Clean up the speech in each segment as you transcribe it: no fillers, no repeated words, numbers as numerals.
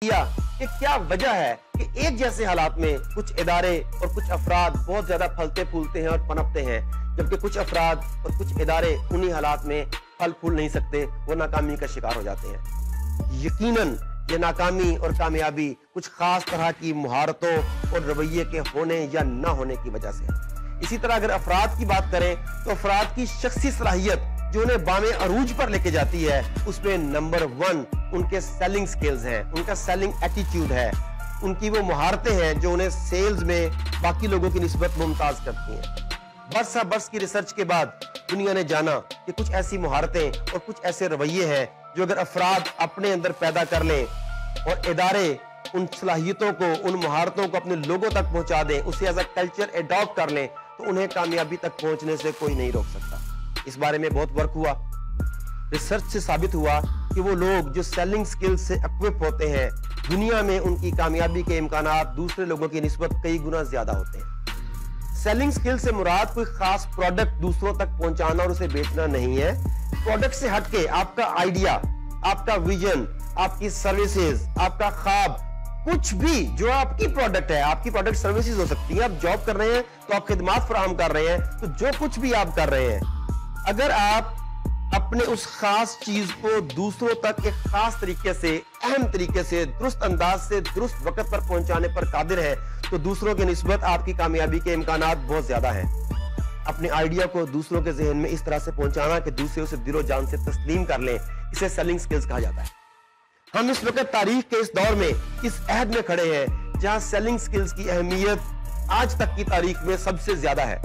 کہ کیا وجہ ہے کہ ایک جیسے حالات میں کچھ ادارے اور کچھ افراد بہت زیادہ پھلتے پھولتے ہیں اور پنپتے ہیں، جبکہ کچھ افراد اور کچھ ادارے انہی حالات میں پھل پھول نہیں سکتے، وہ ناکامی کا شکار ہو جاتے ہیں۔ یقیناً یہ ناکامی اور کامیابی کچھ خاص طرح کی مہارتوں اور رویے کے ہونے یا نہ ہونے کی وجہ سے ہے۔ اسی طرح اگر افراد کی بات کریں تو افراد کی شخصی صلاحیت جو انہیں بامِ عروج پر لے کے جاتی ہے، اس میں نمبر 1 ان کے سیلنگ سکلز ہیں، ان کا سیلنگ ایٹیٹیوڈ ہے، ان کی وہ مہارتیں ہیں جو انہیں سیلز میں باقی لوگوں کی نسبت ممتاز کرتی ہیں۔ برسہ برس کی ریسرچ کے بعد دنیا نے جانا کہ کچھ ایسی مہارتیں اور کچھ ایسے رویے ہیں جو اگر افراد اپنے اندر پیدا کر لیں اور ادارے ان صلاحیتوں کو، ان مہارتوں کو اپنے لوگوں تک پہنچا دیں، اسے ایز اے کلچر اڈاپٹ کر لیں، تو انہیں کامیابی تک پہنچنے سے کوئی نہیں روک سکتا۔ اس بارے میں بہت ورک ہوا، ریسرچ سے ثابت ہوا کہ وہ لوگ جو سیلنگ سکل سے اکوپ ہوتے ہیں، دنیا میں ان کی کامیابی کے امکانات دوسرے لوگوں کی نسبت کئی گنا زیادہ ہوتے ہیں۔ سیلنگ سکل سے مراد کوئی خاص پروڈکٹ دوسروں تک پہنچانا اور اسے بیچنا نہیں ہے۔ پروڈکٹ سے ہٹ کے آپ کا آئیڈیا، آپ کا ویژن، آپ کی سروسز، آپ کا خواب، کچھ بھی جو آپ کی پروڈکٹ ہے، آپ کی پروڈکٹ سروسز ہو سکتی ہیں، آپ جاب کر رہے ہیں تو آپ خدمات فراہم کر رہے ہیں، تو جو کچھ بھی آپ کر رہے ہیں، اگر آپ اپنے اس خاص چیز کو دوسروں تک ایک خاص طریقے سے، اہم طریقے سے، درست انداز سے، درست وقت پر پہنچانے پر قادر ہے، تو دوسروں کے نسبت آپ کی کامیابی کے امکانات بہت زیادہ ہیں۔ اپنے آئیڈیا کو دوسروں کے ذہن میں اس طرح سے پہنچانا کہ دوسرے اسے دل و جان سے تسلیم کر لیں، اسے سیلنگ سکلز کہا جاتا ہے۔ ہم اس وقت تاریخ کے اس دور میں اس عہد میں کھڑے ہیں جہاں سیلنگ سکلز کی اہمیت آج تک کی تاریخ میں سب سے زیادہ ہے۔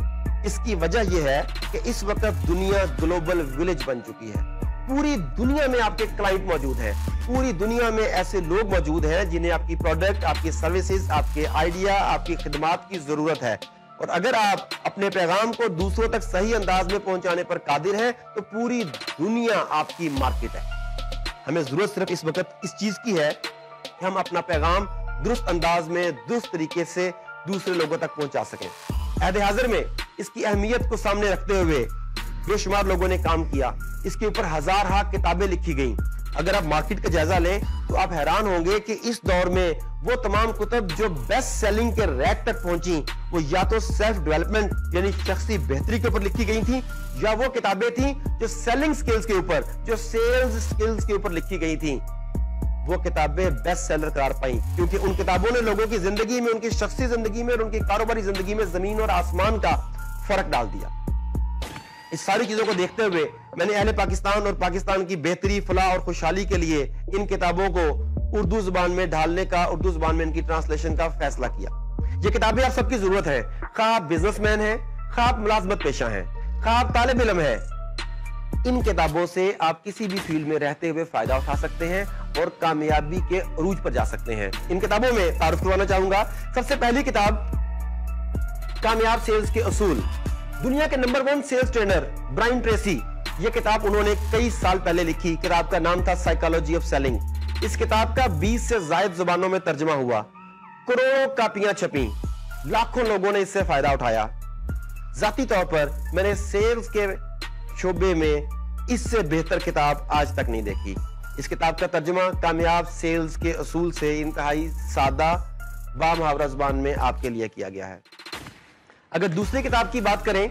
اس کی وجہ یہ ہے کہ اس وقت دنیا گلوبل ولیج بن چکی ہے۔ پوری دنیا میں آپ کے کلائنٹ موجود ہیں، پوری دنیا میں ایسے لوگ موجود ہیں جنہیں آپ کی پروڈکٹ، آپ کی سروسز، آپ کے آئیڈیا، آپ کی خدمات کی ضرورت ہے، اور اگر آپ اپنے پیغام کو دوسروں تک صحیح انداز میں پہنچانے پر قادر ہیں تو پوری دنیا آپ کی مارکیٹ ہے۔ ہمیں ضرورت صرف اس وقت اس چیز کی ہے کہ ہم اپنا پیغام درست انداز میں، درست طریقے سے دوسرے لوگوں تک پہنچا سکیں۔ عہد حاضر میں اس کی اہمیت کو سامنے رکھتے ہوئے بے شمار لوگوں نے کام کیا، اس کے اوپر ہزارہا کتابیں لکھی گئیں۔ اگر آپ مارکیٹ کا جائزہ لیں تو آپ حیران ہوں گے کہ اس دور میں وہ تمام کتب جو بیسٹ سیلنگ کے ریک تک پہنچیں، وہ یا تو سیلف ڈیولپمنٹ یعنی شخصی بہتری کے اوپر لکھی گئی تھیں، یا وہ کتابیں تھیں جو سیلنگ سکلز کے اوپر، جو سیلز سکلز کے اوپر لکھی گئی تھیں۔ وہ کتابیں بیسٹ سیلر قرار پائیں کیونکہ ان کتابوں نے لوگوں کی زندگی میں، ان کی شخصی زندگی میں اور ان کی کاروباری زندگی میں زمین اور آسمان کا فرق ڈال دیا۔ اس ساری چیزوں کو دیکھتے ہوئے میں نے اہل پاکستان اور پاکستان کی بہتری، فلاح اور خوشحالی کے لیے ان کتابوں کو اردو زبان میں ڈھالنے کا، اردو زبان میں ان کی ٹرانسلیشن کا فیصلہ کیا۔ یہ کتابیں آپ سب کی ضرورت ہے، خواہ آپ بزنس مین ہیں، خواہ آپ ملازمت پیشہ ہیں، خواہ آپ طالب علم ہیں۔ ان کتابوں سے آپ کسی بھی فیلڈ میں رہتے ہوئے فائدہ اٹھا سکتے ہیں اور کامیابی کے عروج پر جا سکتے ہیں۔ ان کتابوں میں تعارف کروانا چاہوں گا۔ سب سے پہلی کتاب کامیاب سیلز کے اصول، دنیا کے number 1 sales trainer Brian Tracy, یہ کتاب انہوں نے کئی سال پہلے لکھی۔ کتاب کا نام تھا سائیکالوجی آف سیلنگ۔ اس کتاب کا 20 سے زائد زبانوں میں ترجمہ ہوا، کروڑوں کاپیاں چھپیں، لاکھوں لوگوں نے اس سے فائدہ اٹھایا۔ ذاتی طور پر میں نے سیلز کے شعبے میں اس سے بہتر کتاب آج تک نہیں دیکھی۔ اس کتاب کا ترجمہ کامیاب سیلز کے اصول سے انتہائی سادہ بامحاورہ زبان میں آپ کے لیے کیا گیا ہے۔ اگر دوسری کتاب کی بات کریں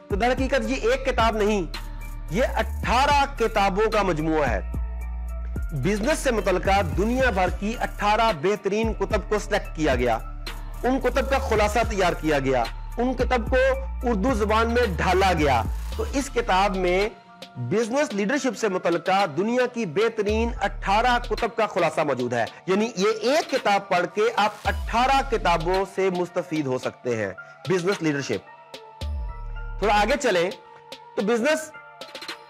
تو در حقیقت یہ ایک کتاب نہیں، یہ 18 کتابوں کا مجموعہ ہے۔ بزنس سے متعلقہ دنیا بھر کی 18 بہترین کتب کو سلیکٹ کیا گیا، ان کتب کا خلاصہ تیار کیا گیا، ان کتب کو اردو زبان میں ڈھالا گیا۔ تو اس کتاب میں بزنس لیڈرشپ سے متعلقہ دنیا کی بہترین 18 کتب کا خلاصہ موجود ہے، یعنی یہ ایک کتاب پڑھ کے آپ 18 کتابوں سے مستفید ہو سکتے ہیں۔ Business leadership. تھوڑا آگے چلیں تو بزنس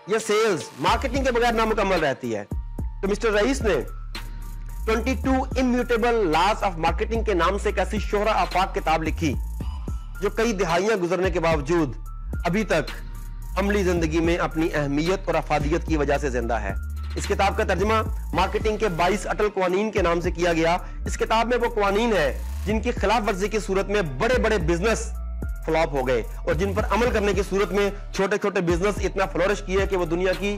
یا سیلز مارکیٹنگ کے بغیر نامکمل رہتی ہے، تو مسٹر رئیس نے 22 امیوٹیبل لاز آف مارکیٹنگ کے نام سے ایک ایسی شہرہ آفاق کتاب لکھی جو کئی دہائیاں گزرنے کے باوجود ابھی تک عملی زندگی میں اپنی اہمیت اور افادیت کی وجہ سے زندہ ہے۔ اس کتاب کا ترجمہ مارکیٹنگ کے 22 اٹل قوانین کے نام سے کیا گیا۔ اس کتاب میں وہ قوانین ہیں جن کی خلاف ورزی کی صورت میں بڑے بڑے بزنس فلاپ ہو گئے اور جن پر عمل کرنے کی صورت میں چھوٹے چھوٹے بزنس اتنا فلورش کیے کہ وہ دنیا کی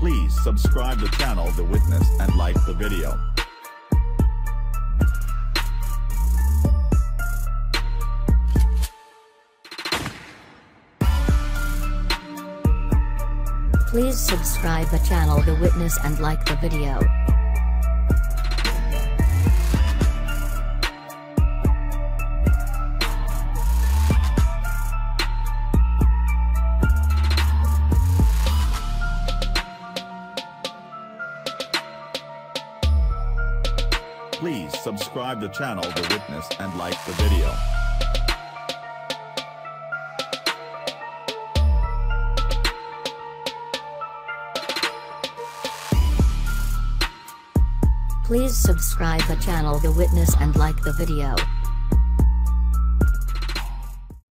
Please subscribe the channel The Witness and like the video. Please subscribe the channel The Witness and like the video. Please subscribe the channel The Witness and like the video. Please subscribe the channel The Witness and like the video.